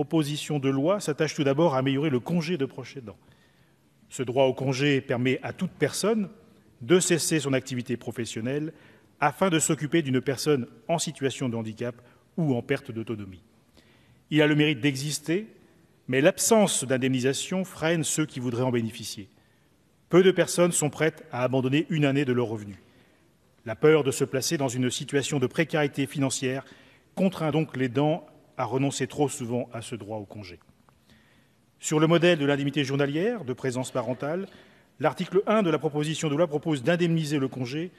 proposition de loi s'attache tout d'abord à améliorer le congé de proche aidant. Ce droit au congé permet à toute personne de cesser son activité professionnelle afin de s'occuper d'une personne en situation de handicap ou en perte d'autonomie. Il a le mérite d'exister, mais l'absence d'indemnisation freine ceux qui voudraient en bénéficier. Peu de personnes sont prêtes à abandonner une année de leurs revenus. La peur de se placer dans une situation de précarité financière contraint donc l'aidant à renoncer trop souvent à ce droit au congé. Sur le modèle de l'indemnité journalière de présence parentale, l'article 1 de la proposition de loi propose d'indemniser le congé,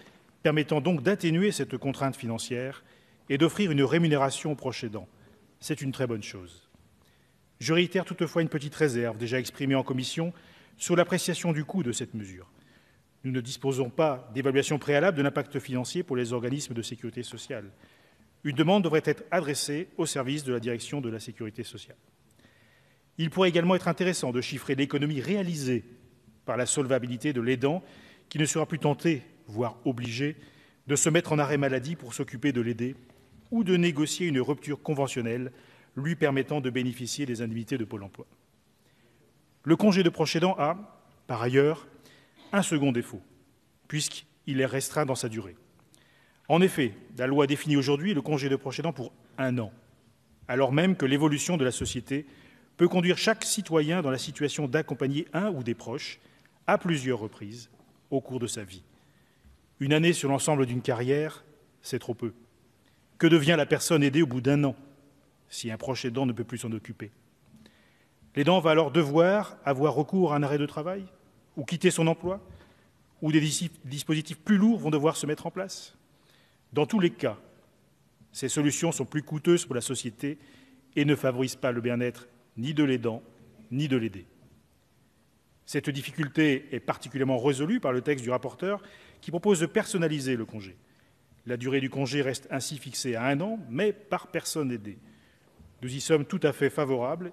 permettant donc d'atténuer cette contrainte financière et d'offrir une rémunération aux proches aidants. C'est une très bonne chose. Je réitère toutefois une petite réserve déjà exprimée en commission sur l'appréciation du coût de cette mesure. Nous ne disposons pas d'évaluation préalable de l'impact financier pour les organismes de sécurité sociale. Une demande devrait être adressée au service de la direction de la sécurité sociale. Il pourrait également être intéressant de chiffrer l'économie réalisée par la solvabilité de l'aidant qui ne sera plus tenté, voire obligé, de se mettre en arrêt maladie pour s'occuper de l'aider ou de négocier une rupture conventionnelle lui permettant de bénéficier des indemnités de Pôle emploi. Le congé de proche aidant a, par ailleurs, un second défaut, puisqu'il est restreint dans sa durée. En effet, la loi définit aujourd'hui le congé de proche aidant pour 1 an, alors même que l'évolution de la société peut conduire chaque citoyen dans la situation d'accompagner un ou des proches à plusieurs reprises au cours de sa vie. Une année sur l'ensemble d'une carrière, c'est trop peu. Que devient la personne aidée au bout d'1 an si un proche aidant ne peut plus s'en occuper? L'aidant va alors devoir avoir recours à un arrêt de travail ou quitter son emploi, ou des dispositifs plus lourds vont devoir se mettre en place. Dans tous les cas, ces solutions sont plus coûteuses pour la société et ne favorisent pas le bien-être ni de l'aidant, ni de l'aidé. Cette difficulté est particulièrement résolue par le texte du rapporteur qui propose de personnaliser le congé. La durée du congé reste ainsi fixée à 1 an, mais par personne aidée. Nous y sommes tout à fait favorables